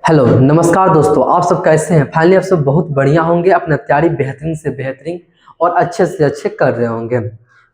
Hello नमस्कार दोस्तों, आप सब कैसे हैं। फाइनली आप सब बहुत बढ़िया होंगे, अपना तैयारी बेहतरीन से बेहतरीन और अच्छे से अच्छे कर रहे होंगे।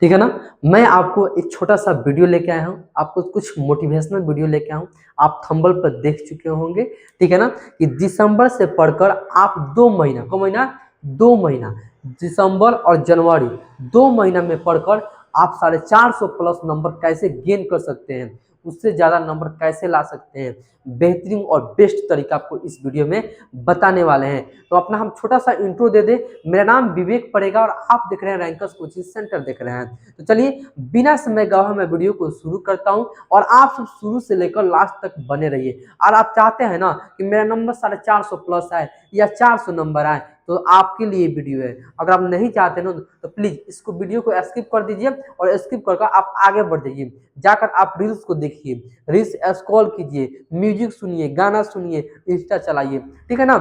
ठीक है ना। मैं आपको एक छोटा सा वीडियो लेके आया हूँ, आपको कुछ मोटिवेशनल वीडियो लेके आया हूँ। आप थंबल पर देख चुके होंगे, ठीक है ना, कि दिसंबर से पढ़कर आप 2 महीना, को महीना 2 महीना, दिसंबर और जनवरी 2 महीना में पढ़कर आप 450 प्लस नंबर कैसे गेन कर सकते हैं, उससे ज़्यादा नंबर कैसे ला सकते हैं, बेहतरीन और बेस्ट तरीका आपको इस वीडियो में बताने वाले हैं। तो अपना हम छोटा सा इंट्रो दे दे। मेरा नाम विवेक पड़ेगा और आप देख रहे हैं रैंकर्स कोचिंग सेंटर देख रहे हैं। तो चलिए बिना समय गवाए मैं वीडियो को शुरू करता हूं और आप सब शुरू से लेकर लास्ट तक बने रहिए। और आप चाहते हैं ना कि मेरा नंबर 450 प्लस आए या 400 नंबर आए, तो आपके लिए वीडियो है। अगर आप नहीं चाहते ना तो प्लीज इसको वीडियो को स्किप कर दीजिए और स्किप करके आप आगे बढ़ जाइए, जाकर आप रील्स को देखिए, रील्स स्क्रॉल कीजिए, म्यूजिक सुनिए, गाना सुनिए, इंस्टा चलाइए। ठीक है ना।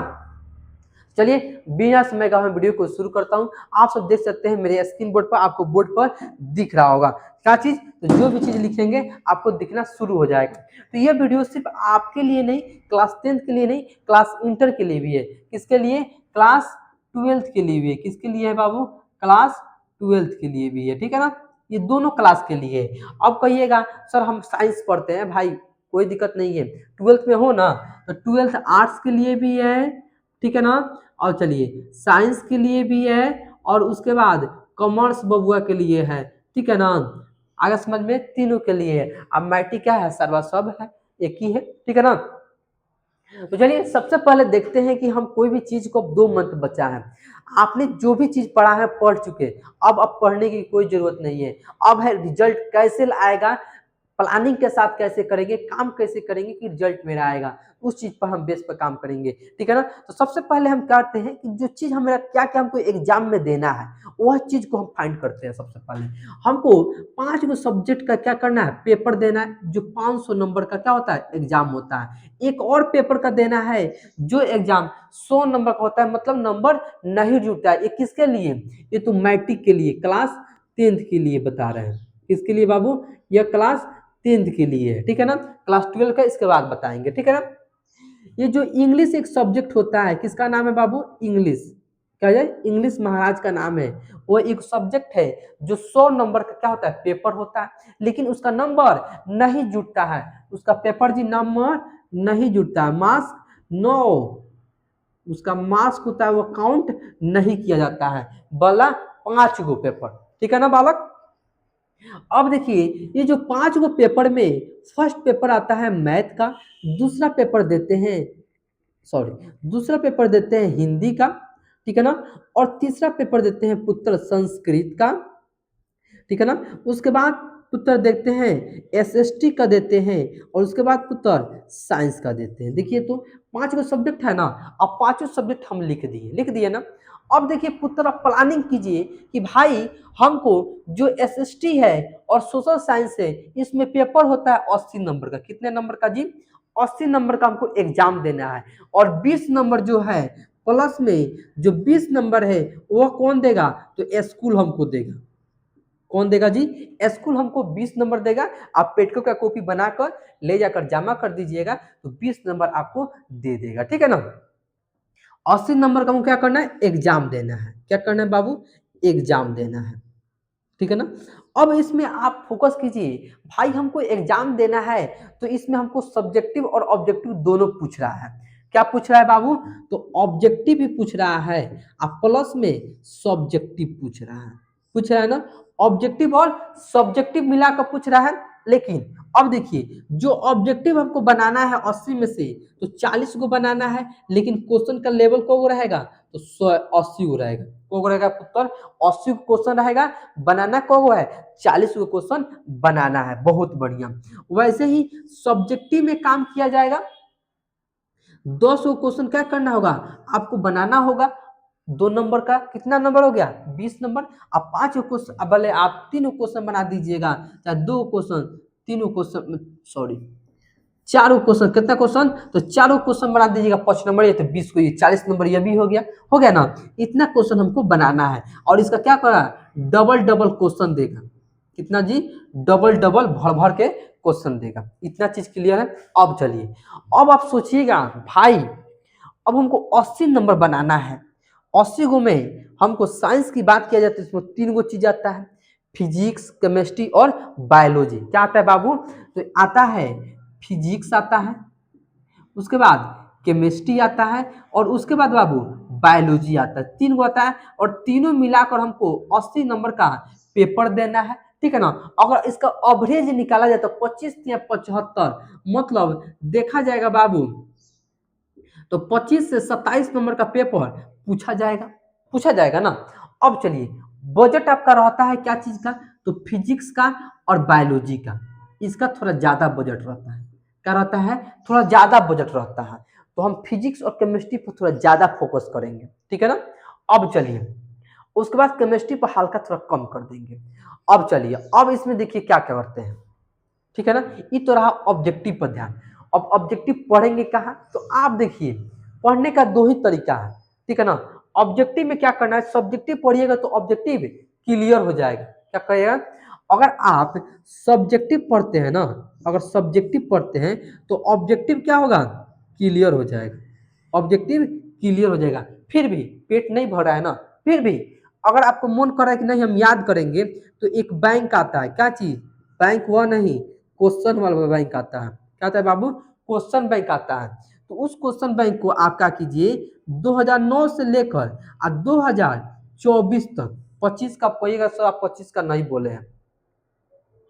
चलिए बिना समय का मैं वीडियो को शुरू करता हूं। आप सब देख सकते हैं मेरे स्क्रीन बोर्ड पर, आपको बोर्ड पर दिख रहा होगा क्या चीज, तो जो भी चीज लिखेंगे आपको दिखना शुरू हो जाएगा। तो ये वीडियो सिर्फ आपके लिए नहीं, क्लास 10th के लिए नहीं, क्लास इंटर के लिए भी है। किसके लिए? क्लास 12th के लिए भी है। किसके लिए है बाबू? क्लास 12th के लिए भी है। ठीक है ना। ये दोनों क्लास के लिए है। अब कहिएगा सर हम साइंस पढ़ते हैं, भाई कोई दिक्कत नहीं है, 12th में हो ना, तो 12th आर्ट्स के लिए भी है, ठीक है ना। और चलिए साइंस के लिए भी है और उसके बाद कॉमर्स बबुआ के लिए है, ठीक है ना। आगे समझ में, तीनों के लिए है। अब मैट्रिक क्या है? सर्वा सब है, एक ही है, ठीक है ना। तो चलिए सबसे पहले देखते हैं कि हम कोई भी चीज को 2 मंथ बचा है, आपने जो भी चीज पढ़ा है पढ़ चुके, अब पढ़ने की कोई जरूरत नहीं है। अब है रिजल्ट कैसे आएगा, प्लानिंग के साथ कैसे करेंगे, काम कैसे करेंगे कि रिजल्ट मेरा आएगा, उस चीज पर हम बेस पर काम करेंगे। ठीक है ना। तो सबसे पहले हम करते हैं कि जो चीज हमारा क्या क्या हमको एग्जाम में देना है, वह चीज को हम फाइंड करते हैं। सबसे पहले हमको 5 सब्जेक्ट का क्या करना है, पेपर देना है, जो 500 नंबर का क्या होता है, एग्जाम होता है। एक और पेपर का देना है जो एग्जाम 100 नंबर का होता है, मतलब नंबर नहीं जुड़ता है। ये किसके लिए? ये तो मैट्रिक के लिए, क्लास 10th के लिए बता रहे हैं। किसके लिए बाबू? यह क्लास 10th के लिए है, ठीक है ना। क्लास 12 का इसके बाद बताएंगे, ठीक है ना। ये जो इंग्लिश एक सब्जेक्ट होता है, किसका नाम है बाबू? इंग्लिश। क्या है? इंग्लिश महाराज का नाम है। वो एक सब्जेक्ट है जो 100 नंबर का क्या होता है, पेपर होता है, लेकिन उसका नंबर नहीं जुटता है। उसका पेपर जी नंबर नहीं जुटता है, मार्क्स 9, उसका मार्क्स होता है वो काउंट नहीं किया जाता है, बला 5 गो पेपर, ठीक है ना बालक। अब देखिए ये जो 5 गो पेपर में फर्स्ट पेपर आता है मैथ का, दूसरा पेपर देते हैं, दूसरा पेपर देते हैं हिंदी का, ठीक है ना, और तीसरा पेपर देते हैं पुत्र संस्कृत का, ठीक है ना। उसके बाद पुत्र देखते हैं एसएसटी का देते हैं और उसके बाद पुत्र साइंस का देते हैं। देखिए तो 5 गो सब्जेक्ट है ना, अब 5 सब्जेक्ट हम लिख दिए ना। अब देखिए पुत्र आप प्लानिंग कीजिए कि भाई हमको जो एसएसटी है और सोशल साइंस है, इसमें पेपर होता है 80 नंबर का। कितने नंबर का जी? 80 नंबर का हमको एग्जाम देना है। और 20 नंबर जो है प्लस में, जो 20 नंबर है वो कौन देगा? तो स्कूल हमको देगा। कौन देगा जी? स्कूल हमको 20 नंबर देगा। आप पेटको का कॉपी बनाकर ले जाकर जमा कर दीजिएगा तो 20 नंबर आपको दे देगा, ठीक है ना। 80 नंबर का हमको क्या करना है? एग्जाम देना है। क्या करना है बाबू? एग्जाम देना है, ठीक है ना। अब इसमें आप फोकस कीजिए, भाई हमको एग्जाम देना है तो इसमें हमको सब्जेक्टिव और ऑब्जेक्टिव दोनों पूछ रहा है। क्या पूछ रहा है बाबू? तो ऑब्जेक्टिव भी पूछ रहा है और प्लस में सब्जेक्टिव पूछ रहा है ना। ऑब्जेक्टिव और सब्जेक्टिव मिलाकर पूछ रहा है। लेकिन अब देखिए जो ऑब्जेक्टिव हमको बनाना है 80 में से, तो 40 को बनाना है, लेकिन क्वेश्चन का लेवल को रहेगा तो 180 को रहेगा। को रहेगा पुत्र? 80 क्वेश्चन रहेगा, बनाना को है 40 को क्वेश्चन बनाना है। बहुत बढ़िया। वैसे ही सब्जेक्टिव में काम किया जाएगा, 200 क्वेश्चन क्या करना होगा आपको? बनाना होगा। 2 नंबर का कितना नंबर हो गया? 20 नंबर। अब 5 क्वेश्चन, भले आप 3 क्वेश्चन बना दीजिएगा, चाहे 2 क्वेश्चन, 3 क्वेश्चन, सॉरी 4 क्वेश्चन, कितना क्वेश्चन? तो 4 क्वेश्चन बना दीजिएगा 5 नंबर, ये तो 20 को, ये 40 नंबर ये भी हो गया ना। इतना क्वेश्चन हमको बनाना है और इसका क्या करा? डबल डबल क्वेश्चन देगा। कितना जी? डबल डबल भर भर के क्वेश्चन देगा। इतना चीज क्लियर है। अब चलिए, अब आप सोचिएगा भाई, अब हमको 80 नंबर बनाना है। 80 गो में हमको साइंस की बात किया जाती है, इसमें 3 गो चीज आता है, फिजिक्स, केमिस्ट्री और बायोलॉजी। क्या आता है बाबू? तो आता है फिजिक्स आता है, उसके बाद केमिस्ट्री आता है, और उसके बाद बाबू बायोलॉजी आता है। 3 गो आता है, और तीनों मिलाकर हमको 80 नंबर का पेपर देना है। ठीक है ना। अगर इसका एवरेज निकाला जाए तो 25 या 75, मतलब देखा जाएगा बाबू तो 25 से 27 नंबर का पेपर पूछा जाएगा ना। अब चलिए, बजट आपका रहता है क्या चीज का? तो फिजिक्स का और बायोलॉजी का, इसका थोड़ा ज्यादा बजट रहता है। क्या रहता है? थोड़ा ज्यादा बजट रहता है। तो हम फिजिक्स और केमिस्ट्री पर थोड़ा ज्यादा फोकस करेंगे। ठीक है ना। अब चलिए, उसके बाद केमिस्ट्री पर हल्का थोड़ा कम कर देंगे। अब चलिए, अब इसमें देखिए क्या क्या करते हैं। ठीक है ना। ये तो रहा ऑब्जेक्टिव पर ध्यान। अब ऑब्जेक्टिव पढ़ेंगे कहाँ? तो आप देखिए, पढ़ने का 2 ही तरीका है। ठीक है ना। ऑब्जेक्टिव में क्या करना है, सब्जेक्टिव पढ़िएगा तो ऑब्जेक्टिव क्लियर हो जाएगा। क्या कहिएगा? अगर आप सब्जेक्टिव पढ़ते हैं ना, अगर सब्जेक्टिव पढ़ते हैं तो ऑब्जेक्टिव क्या होगा? क्लियर हो जाएगा। ऑब्जेक्टिव क्लियर हो जाएगा। फिर भी पेट नहीं भर रहा है ना, फिर भी अगर आपको मन कर रहा है कि नहीं हम याद करेंगे, तो एक बैंक आता है। क्या चीज? बैंक वह नहीं, क्वेश्चन वाला बैंक आता है। क्या आता है बाबू? क्वेश्चन बैंक आता है। तो उस क्वेश्चन बैंक को आप क्या कीजिए, 2009 से लेकर 2024 तक, 25 का पढ़िएगा सर, आप 25 का नहीं बोले हैं,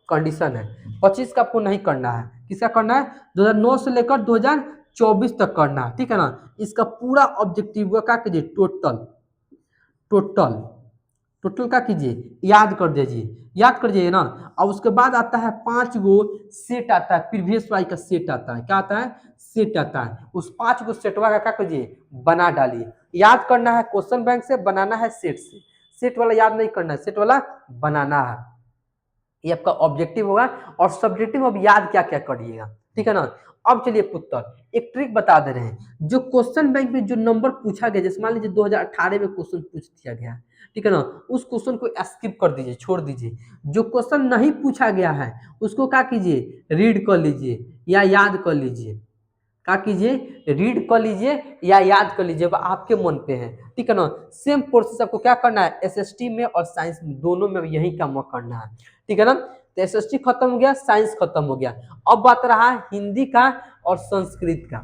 कंडीशन है 25 का आपको नहीं करना है। किसका करना है? 2009 से लेकर 2024 तक करना है। ठीक है ना। इसका पूरा ऑब्जेक्टिव क्या कीजिए, टोटल टोटल का कीजिए, याद कर दीजिए, याद कर दीजिए ना। और उसके बाद आता है 5 गो सेट आता है, प्रीवियस वाई का सेट आता है। क्या आता है? सेट आता है। उस 5 गो सेटवा का क्या कीजिए, बना डालिए। याद करना है क्वेश्चन बैंक से, बनाना है सेट से। सेट वाला याद नहीं करना है, सेट वाला बनाना है। ये आपका ऑब्जेक्टिव होगा। और सब्जेक्टिव अब याद क्या क्या करिएगा। ठीक है ना। अब चलिए पुत्र, एक ट्रिक बता दे रहे हैं। जो क्वेश्चन बैंक में जो नंबर पूछा गया, जैसे मान लीजिए 2018 में क्वेश्चन पूछ दिया गया, ठीक है ना, उस क्वेश्चन को स्किप कर दीजिए, छोड़ दीजिए। जो क्वेश्चन नहीं पूछा गया है उसको क्या कीजिए, रीड कर लीजिए या याद कर लीजिए। क्या कीजिए, रीड कर लीजिए या याद कर लीजिए, आपके मन पे है। ठीक है ना। सेम प्रोसेस आपको क्या करना है, एसएसटी में और साइंस में, दोनों में यही काम करना है। ठीक है ना। तो एसएसटी खत्म हो गया, साइंस खत्म हो गया। अब बात रहा हिंदी का और संस्कृत का,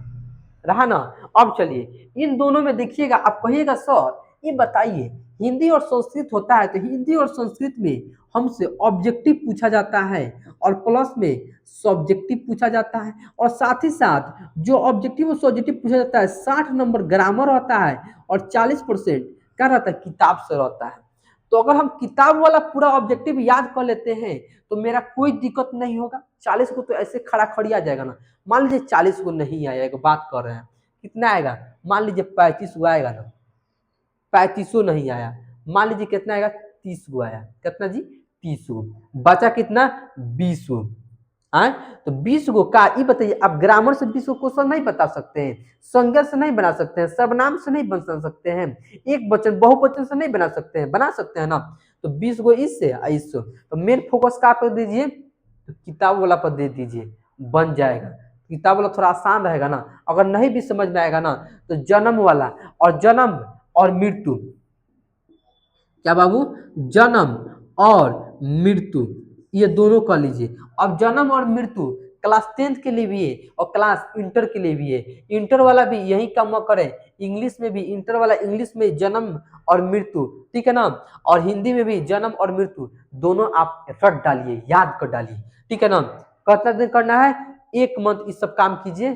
रहा ना। अब चलिए, इन दोनों में देखिएगा, आप कहिएगा सर ये बताइए, हिंदी और संस्कृत होता है तो हिंदी और संस्कृत में हमसे ऑब्जेक्टिव पूछा जाता है और प्लस में सब्जेक्टिव पूछा जाता है, और साथ ही साथ जो ऑब्जेक्टिव और सब्जेक्टिव पूछा जाता है 60 नंबर ग्रामर रहता है और 40% क्या रहता है, किताब से रहता है। तो अगर हम किताब वाला पूरा ऑब्जेक्टिव याद कर लेते हैं तो मेरा कोई दिक्कत नहीं होगा। 40 को तो ऐसे खड़ा खड़ी आ जाएगा ना। मान लीजिए 40 को नहीं आया, एक बात कर रहे हैं, कितना आएगा, मान लीजिए 35 को आएगा ना, 35 नहीं आया, मान लीजिए कितना आएगा, 30 को आया। कितना जी, 30 को। बचा कितना, 20 को। तो 20 को का ये बताइए, आप ग्रामर से 20 को क्वेश्चन नहीं बता सकते हैं, संज्ञा से नहीं बना सकते हैं, सर्वनाम से नहीं बना सकते हैं, एक वचन बहुवचन से नहीं बना सकते हैं, बना सकते हैं ना। तो 20 को इससे 21, तो मेन फोकस का पर दीजिए, तो किताब वाला पर दे दीजिए, बन जाएगा। किताब वाला थोड़ा आसान रहेगा ना। अगर नहीं भी समझ में आएगा ना तो जन्म वाला, और जन्म और मृत्यु, क्या बाबू, जन्म और मृत्यु, ये दोनों कर लीजिए। अब जन्म और मृत्यु क्लास 10th के लिए भी है और क्लास इंटर के लिए भी है। इंटर वाला भी यही काम करे, इंग्लिश में भी इंटर वाला इंग्लिश में जन्म और मृत्यु, ठीक है ना, और हिंदी में भी जन्म और मृत्यु, दोनों आप रट डालिए, याद कर डालिए। ठीक है ना। कितना दिन करना है, 1 मंथ इस सब काम कीजिए।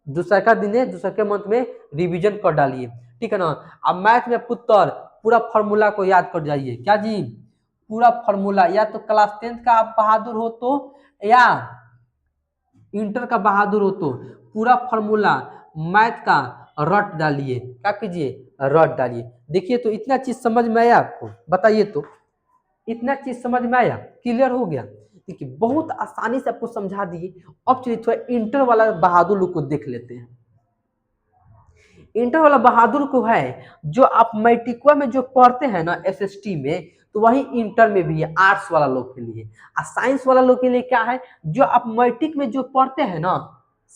दूसरा का दिन है, दूसरा के मंथ में रिविजन कर डालिए। ठीक है ना। अब मैथ में पुत्र पूरा फॉर्मूला को याद कर जाइए। क्या जी, पूरा फॉर्मूला, या तो क्लास 10th का आप बहादुर हो तो, या इंटर का बहादुर हो तो पूरा फॉर्मूला मैथ का रट डालिए। क्या कीजिए, रट डालिए। देखिए तो इतना चीज समझ में आया आपको, बताइए तो, इतना चीज समझ में आया, क्लियर हो गया। देखिए बहुत आसानी से आपको समझा दिए। अब चलिए थोड़ा इंटर वाला बहादुर लोग को देख लेते हैं। इंटर वाला बहादुर को है, जो आप मैट्रिकुआ में जो पढ़ते हैं ना एसएसटी में, तो वही इंटर में भी है आर्ट्स वाला लोग के लिए। और साइंस वाला लोग के लिए क्या है, जो आप मैट्रिक में जो पढ़ते हैं ना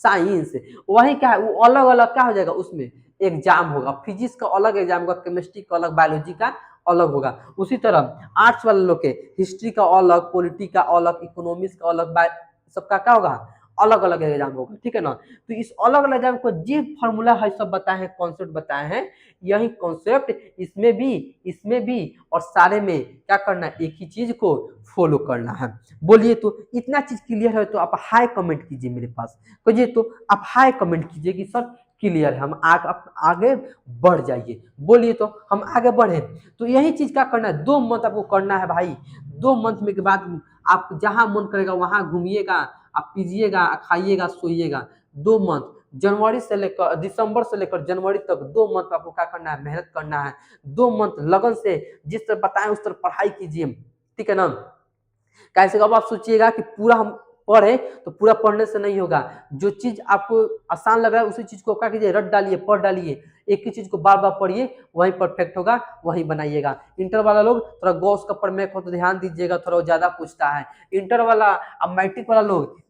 साइंस, वही क्या है वो अलग अलग क्या हो जाएगा, उसमें एग्जाम होगा, फिजिक्स का अलग एग्जाम होगा, केमिस्ट्री का अलग, बायोलॉजी का अलग होगा। उसी तरह आर्ट्स वाले लोग के हिस्ट्री का अलग, पॉलिटी का अलग, इकोनॉमिक्स का अलग, सबका क्या होगा, अलग अलग एग्जाम होगा, ठीक है ना। तो इस अलग अलग एग्जाम को जो फॉर्मूला है सब बताए हैं, कॉन्सेप्ट बताए हैं, यही कॉन्सेप्ट इसमें भी और सारे में क्या करना है, एक ही चीज को फॉलो करना है। बोलिए तो इतना चीज क्लियर है तो आप हाई कमेंट कीजिए मेरे पास, कहिए तो आप हाई कमेंट कीजिए कि सर क्लियर है, हम आगे बढ़ जाइए। बोलिए तो हम आगे बढ़े। तो यही चीज क्या करना है, 2 मंथ आपको करना है भाई। 2 मंथ में के बाद आप जहां मन करेगा वहां घूमिएगा, आप पीजिएगा, खाइएगा, सोइएगा। 2 मंथ, जनवरी से लेकर दिसंबर से लेकर जनवरी तक 2 मंथ आपको क्या करना है, मेहनत करना है। 2 मंथ लगन से जिस तरह बताएं उस तरह पढ़ाई कीजिए, ठीक है ना। कैसे अब आप सोचिएगा कि पूरा हम पढ़े, तो पूरा पढ़ने से नहीं होगा। जो चीज आपको आसान लग रहा है उसी चीज को क्या कीजिए, रट डालिए, पढ़ डालिए। एक ही चीज को बार बार पढ़िए, वही परफेक्ट होगा, वही बनाइएगा। इंटर वाला लोग थोड़ा गॉस का प्रमेय को तो ध्यान दीजिएगा, थोड़ा ज्यादा पूछता है इंटर वाला। अब मैट्रिक वाला लोग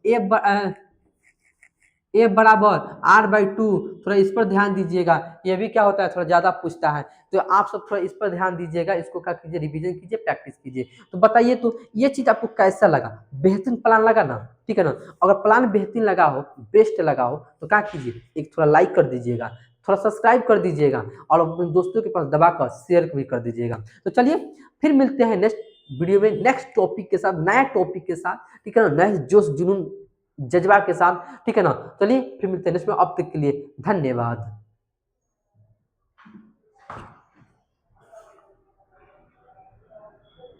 ए बराबर r/2, थोड़ा इस पर ध्यान दीजिएगा। ये भी क्या होता है, थोड़ा ज्यादा पूछता है, तो आप सब थोड़ा इस पर ध्यान दीजिएगा, इसको क्या कीजिए, रिवीजन कीजिए, प्रैक्टिस कीजिए। तो बताइए तो ये चीज आपको कैसा लगा, बेहतरीन प्लान लगा ना, ठीक है ना। अगर प्लान बेहतरीन लगा हो, बेस्ट लगा हो, तो क्या कीजिए, एक थोड़ा लाइक कर दीजिएगा, थोड़ा सब्सक्राइब कर दीजिएगा, और अपने दोस्तों के पास दबाकर शेयर भी कर दीजिएगा। तो चलिए फिर मिलते हैं नेक्स्ट वीडियो में, नेक्स्ट टॉपिक के साथ, नया टॉपिक के साथ, ठीक है ना, नए जोश जुनून जज्बा के साथ, ठीक है ना। चलिए फिर मिलते हैं नेक्स्ट में, अब तक के लिए धन्यवाद।